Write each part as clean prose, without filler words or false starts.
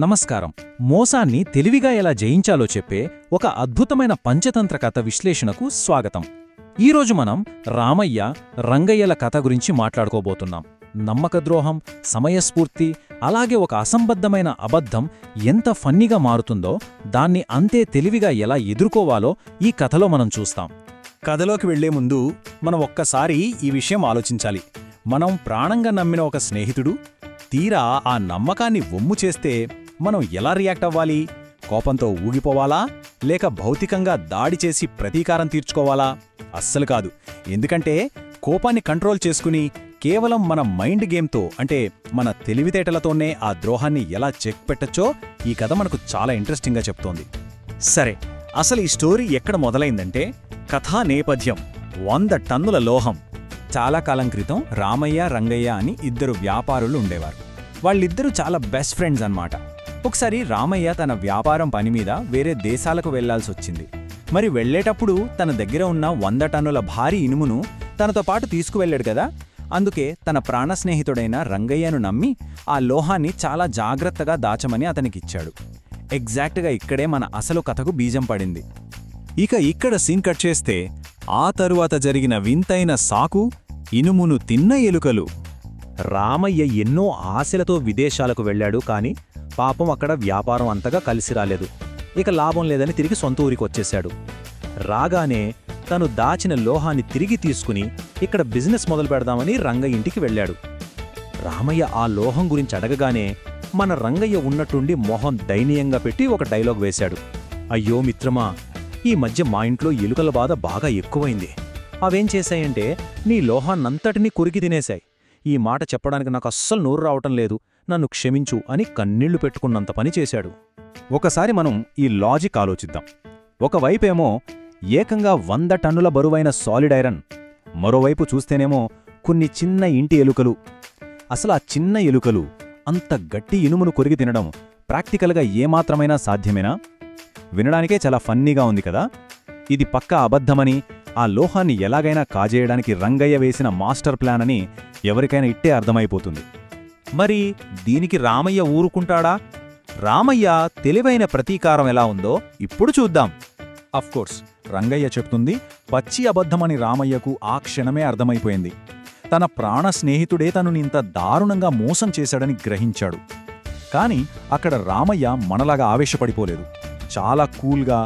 నమస్కారం. మోసాన్ని తెలివిగా ఎలా జయించాలో చెప్పే ఒక అద్భుతమైన పంచతంత్ర కథ విశ్లేషణకు స్వాగతం. ఈరోజు మనం రామయ్య, రంగయ్యల కథ గురించి మాట్లాడుకోబోతున్నాం. నమ్మకద్రోహం, సమయస్ఫూర్తి, అలాగే ఒక అసంబద్ధమైన అబద్ధం ఎంత ఫన్నీగా మారుతుందో దాన్ని అంతే తెలివిగా ఎలా ఎదుర్కోవాలో ఈ కథలో మనం చూస్తాం. కథలోకి వెళ్లే ముందు మనం ఒక్కసారి ఈ విషయం ఆలోచించాలి. మనం ప్రాణంగా నమ్మిన ఒక స్నేహితుడు తీరా ఆ నమ్మకాన్ని వమ్ము చేస్తే మనం ఎలా రియాక్ట్ అవ్వాలి? కోపంతో ఊగిపోవాలా, లేక భౌతికంగా దాడి చేసి ప్రతీకారం తీర్చుకోవాలా? అస్సలు కాదు. ఎందుకంటే కోపాన్ని కంట్రోల్ చేసుకుని కేవలం మన మైండ్ గేమ్తో, అంటే మన తెలివితేటలతోనే ఆ ద్రోహాన్ని ఎలా చెక్ పెట్టచ్చో ఈ కథ మనకు చాలా ఇంట్రెస్టింగ్గా చెప్తోంది. సరే, అసలు ఈ స్టోరీ ఎక్కడ మొదలైందంటే కథా నేపథ్యం 100 టన్నుల లోహం. చాలా కాలం క్రితం రామయ్య, రంగయ్య అని ఇద్దరు వ్యాపారులు ఉండేవారు. వాళ్ళిద్దరూ చాలా బెస్ట్ ఫ్రెండ్స్ అన్నమాట. ఒకసారి రామయ్య తన వ్యాపారం పని మీద వేరే దేశాలకు వెళ్లాల్సొచ్చింది. మరి వెళ్లేటప్పుడు తన దగ్గర ఉన్న 100 టన్నుల భారీ ఇనుమును తనతో పాటు తీసుకువెళ్ళాడు కదా. అందుకే తన ప్రాణ స్నేహితుడైన రంగయ్యను నమ్మి ఆ లోహాన్ని చాలా జాగ్రత్తగా దాచమని అతనికిచ్చాడు. ఎగ్జాక్ట్గా ఇక్కడే మన అసలు కథకు బీజం పడింది. ఇక ఇక్కడ సీన్ కట్ చేస్తే ఆ తరువాత జరిగిన వింతైన సాకు, ఇనుమును తిన్న ఎలుకలు. రామయ్య ఎన్నో ఆశలతో విదేశాలకు వెళ్లాడు, కాని పాపం అక్కడ వ్యాపారం అంతగా కలిసి రాలేదు. ఇక లాభం లేదని తిరిగి సొంత ఊరికొచ్చేశాడు. రాగానే తను దాచిన లోహాన్ని తిరిగి తీసుకుని ఇక్కడ బిజినెస్ మొదలు పెడదామని రంగయ్య ఇంటికి వెళ్లాడు. రామయ్య ఆ లోహం గురించి అడగగానే మన రంగయ్య ఉన్నట్టుండి మొహం దయనీయంగా పెట్టి ఒక డైలాగ్ వేశాడు. అయ్యో మిత్రమా, ఈ మధ్య మా ఇంట్లో ఎలుకల బాధ బాగా ఎక్కువైంది. అవేం చేశాయంటే నీ లోహాన్నంతటినీ కొరికి తినేశాయి. ఈ మాట చెప్పడానికి నాకు అస్సలు నోరు రావటం లేదు, నన్ను క్షమించు అని కన్నీళ్లు పెట్టుకున్నంత పని చేశాడు. ఒకసారి మనం ఈ లాజిక్ ఆలోచిద్దాం. ఒకవైపేమో ఏకంగా 100 టన్నుల బరువైన సాలిడ్ ఐరన్, మరోవైపు చూస్తేనేమో కొన్ని చిన్న ఇంటి ఎలుకలు. అసలు ఆ చిన్న ఎలుకలు అంత గట్టి ఇనుమును కొరికి తినడం ప్రాక్టికల్గా ఏమాత్రమైనా సాధ్యమేనా? వినడానికే చాలా ఫన్నీగా ఉంది కదా. ఇది పక్కా అబద్ధమని, ఆ లోహాన్ని ఎలాగైనా కాజేయడానికి రంగయ్య వేసిన మాస్టర్ ప్లాన్ అని ఎవరికైనా ఇట్టే అర్థమైపోతుంది. మరి దీనికి రామయ్య ఊరుకుంటాడా? రామయ్య తెలివైన ప్రతీకారం ఎలా ఉందో ఇప్పుడు చూద్దాం. అఫ్కోర్స్ రంగయ్య చెప్తుంది పచ్చి అబద్ధమని రామయ్యకు ఆ క్షణమే అర్థమైపోయింది. తన ప్రాణ స్నేహితుడే తనని ఇంత దారుణంగా మోసం చేశాడని గ్రహించాడు. కాని అక్కడ రామయ్య మనలాగా ఆవేశపడిపోలేదు. చాలా కూల్గా,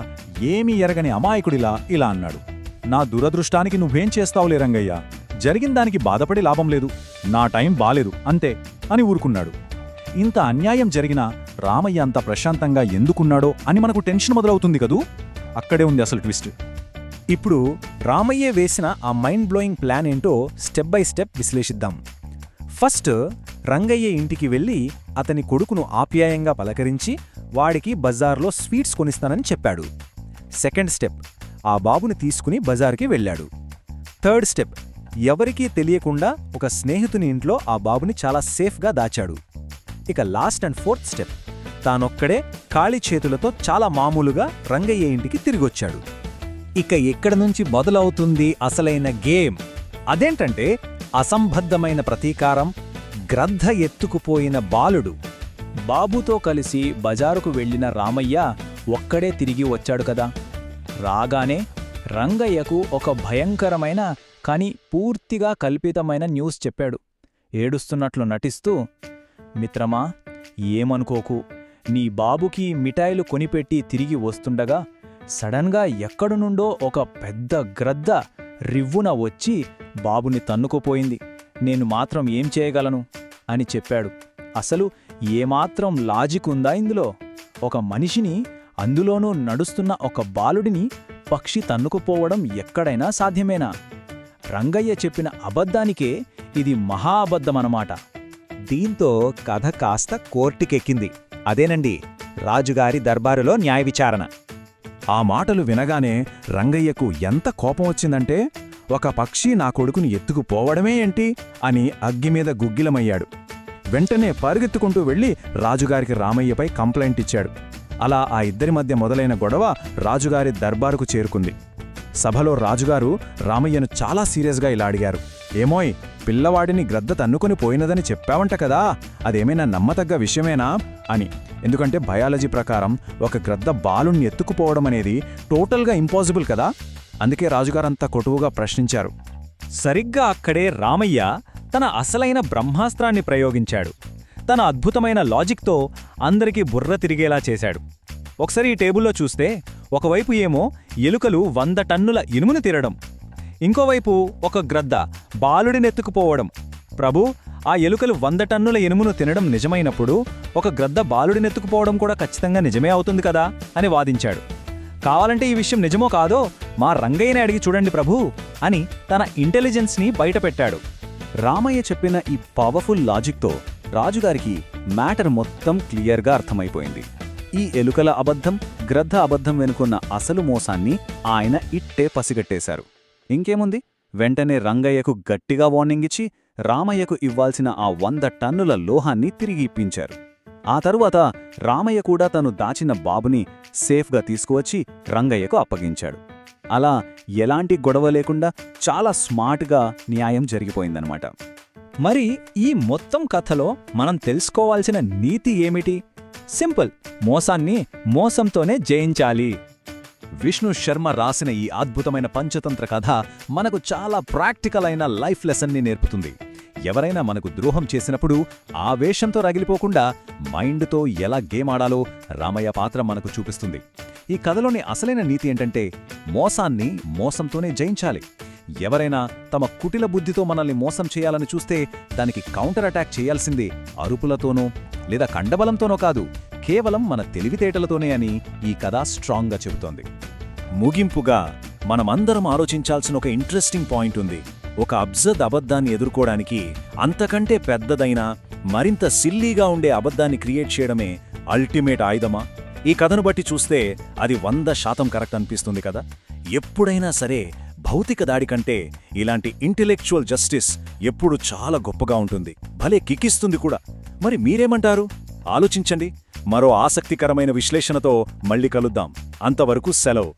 ఏమీ ఎరగని అమాయకుడిలా ఇలా అన్నాడు. నా దురదృష్టానికి నువ్వేం చేస్తావులే రంగయ్య, జరిగిందానికి బాధపడి లాభం లేదు, నా టైం బాలేదు అంతే అని ఊరుకున్నాడు. ఇంత అన్యాయం జరిగినా రామయ్య అంత ప్రశాంతంగా ఎందుకున్నాడో అని మనకు టెన్షన్ మొదలవుతుంది కదూ. అక్కడే ఉంది అసలు ట్విస్ట్. ఇప్పుడు రామయ్య వేసిన ఆ మైండ్ బ్లోయింగ్ ప్లాన్ ఏంటో స్టెప్ బై స్టెప్ విశ్లేషిద్దాం. ఫస్ట్, రంగయ్య ఇంటికి వెళ్ళి అతని కొడుకును ఆప్యాయంగా పలకరించి వాడికి బజార్లో స్వీట్స్ కొనిస్తానని చెప్పాడు. సెకండ్ స్టెప్, ఆ బాబుని తీసుకుని బజార్కి వెళ్ళాడు. థర్డ్ స్టెప్, ఎవరికీ తెలియకుండా ఒక స్నేహితుని ఇంట్లో ఆ బాబుని చాలా సేఫ్గా దాచాడు. ఇక లాస్ట్ అండ్ ఫోర్త్ స్టెప్, తానొక్కడే ఖాళీ చేతులతో చాలా మామూలుగా రంగయ్య ఇంటికి తిరిగొచ్చాడు. ఇక ఎక్కడి నుంచి మొదలవుతుంది అసలైన గేమ్? అదేంటంటే అసంబద్ధమైన ప్రతీకారం, గ్రద్ద ఎత్తుకుపోయిన బాలుడు. బాబుతో కలిసి బజారుకు వెళ్లిన రామయ్య ఒక్కడే తిరిగి వచ్చాడు కదా. రాగానే రంగయ్యకు ఒక భయంకరమైన కాని పూర్తిగా కల్పితమైన న్యూస్ చెప్పాడు. ఏడుస్తున్నట్లు నటిస్తూ, మిత్రమా, ఏమనుకోకు, నీ బాబుకి మిఠాయిలు కొనిపెట్టి తిరిగి వస్తుండగా సడన్గా ఎక్కడునుండో ఒక పెద్ద గ్రద్ద రివ్వున వచ్చి బాబుని తన్నుకుపోయింది. నేను మాత్రం ఏం చేయగలను అని చెప్పాడు. అసలు ఏమాత్రం లాజిక్ ఉందా ఇందులో? ఒక మనిషిని, అందులోనూ నడుస్తున్న ఒక బాలుడిని పక్షి తన్నుకుపోవడం ఎక్కడైనా సాధ్యమేనా? రంగయ్య చెప్పిన అబద్ధానికే ఇది మహా అబద్ధమన్నమాట. దీంతో కథ కాస్త కోర్టుకెక్కింది. అదేనండి, రాజుగారి దర్బారులో న్యాయ విచారణ. ఆ మాటలు వినగానే రంగయ్యకు ఎంత కోపం వచ్చిందంటే, ఒక పక్షి నా కొడుకుని ఎత్తుకుపోవడమే ఏంటి అని అగ్గిమీద గుగ్గిలమయ్యాడు. వెంటనే పరుగెత్తుకుంటూ వెళ్లి రాజుగారికి రామయ్యపై కంప్లైంట్ ఇచ్చాడు. అలా ఆ ఇద్దరి మధ్య మొదలైన గొడవ రాజుగారి దర్బారుకు చేరుకుంది. సభలో రాజుగారు రామయ్యను చాలా సీరియస్గా ఇలా అడిగారు. ఏమోయ్, పిల్లవాడిని గ్రద్ద తన్నుకొని పోయినదని చెప్పావంట కదా, అదేమైనా నమ్మతగ్గ విషయమేనా అని. ఎందుకంటే బయాలజీ ప్రకారం ఒక గ్రద్ద బాలుణ్ణి ఎత్తుకుపోవడం అనేది టోటల్గా ఇంపాసిబుల్ కదా. అందుకే రాజుగారంతా కొటువుగా ప్రశ్నించారు. సరిగ్గా అక్కడే రామయ్య తన అసలైన బ్రహ్మాస్త్రాన్ని ప్రయోగించాడు. తన అద్భుతమైన లాజిక్తో అందరికీ బుర్ర తిరిగేలా చేశాడు. ఒకసారి ఈ టేబుల్లో చూస్తే ఒకవైపు ఏమో ఎలుకలు 100 టన్నుల ఇనుమును తినడం, ఇంకోవైపు ఒక గ్రద్ద బాలుడినెత్తుకుపోవడం. ప్రభూ, ఆ ఎలుకలు 100 టన్నుల ఇనుమును తినడం నిజమైనప్పుడు ఒక గ్రద్ద బాలుడినెత్తుకుపోవడం కూడా ఖచ్చితంగా నిజమే అవుతుంది కదా అని వాదించాడు. కావాలంటే ఈ విషయం నిజమో కాదో మా రంగయ్యనే అడిగి చూడండి ప్రభూ అని తన ఇంటెలిజెన్స్ని బయటపెట్టాడు. రామయ్య చెప్పిన ఈ పవర్ఫుల్ లాజిక్తో రాజుగారికి మ్యాటర్ మొత్తం క్లియర్గా అర్థమైపోయింది. ఈ ఎలుకల అబద్ధం, గ్రద్ద అబద్ధం వెనుకున్న అసలు మోసాన్ని ఆయన ఇట్టే పసిగట్టేశారు. ఇంకేముంది, వెంటనే రంగయ్యకు గట్టిగా వార్నింగ్ ఇచ్చి రామయ్యకు ఇవ్వాల్సిన ఆ 100 టన్నుల లోహాన్ని తిరిగి ఇప్పించారు. ఆ తరువాత రామయ్య కూడా తను దాచిన బాబుని సేఫ్గా తీసుకువచ్చి రంగయ్యకు అప్పగించాడు. అలా ఎలాంటి గొడవ లేకుండా చాలా స్మార్ట్గా న్యాయం జరిగిపోయిందనమాట. మరి ఈ మొత్తం కథలో మనం తెలుసుకోవాల్సిన నీతి ఏమిటి? సింపుల్, మోసాన్ని మోసంతోనే జయించాలి. విష్ణు శర్మ రాసిన ఈ అద్భుతమైన పంచతంత్ర కథ మనకు చాలా ప్రాక్టికల్ అయిన లైఫ్ లెసన్ని నేర్పుతుంది. ఎవరైనా మనకు ద్రోహం చేసినప్పుడు ఆవేశంతో రగిలిపోకుండా మైండ్తో ఎలా గేమ్ ఆడాలో రామయ్య పాత్ర మనకు చూపిస్తుంది. ఈ కథలోని అసలైన నీతి ఏంటంటే మోసాన్ని మోసంతోనే జయించాలి. ఎవరైనా తమ కుటిల బుద్ధితో మనల్ని మోసం చేయాలని చూస్తే దానికి కౌంటర్ అటాక్ చేయాల్సింది అరుపులతోనో లేదా కండబలంతోనో కాదు, కేవలం మన తెలివితేటలతోనే అని ఈ కథ స్ట్రాంగ్గా చెబుతోంది. ముగింపుగా మనమందరం ఆలోచించాల్సిన ఒక ఇంట్రెస్టింగ్ పాయింట్ ఉంది. ఒక అబ్సర్డ్ అబద్ధాన్ని ఎదుర్కోవడానికి అంతకంటే పెద్దదైన, మరింత సిల్లీగా ఉండే అబద్ధాన్ని క్రియేట్ చేయడమే అల్టిమేట్ ఆయుధమా? ఈ కథను బట్టి చూస్తే అది 100% కరెక్ట్ అనిపిస్తుంది కదా. ఎప్పుడైనా సరే భౌతిక దాడి కంటే ఇలాంటి ఇంటెలెక్చువల్ జస్టిస్ ఎప్పుడు చాలా గొప్పగా ఉంటుంది, భలే కిక్కిస్తుంది కూడా. మరి మీరేమంటారు? ఆలోచించండి. మరో ఆసక్తికరమైన విశ్లేషణతో మళ్ళీ కలుద్దాం. అంతవరకు సెలవు.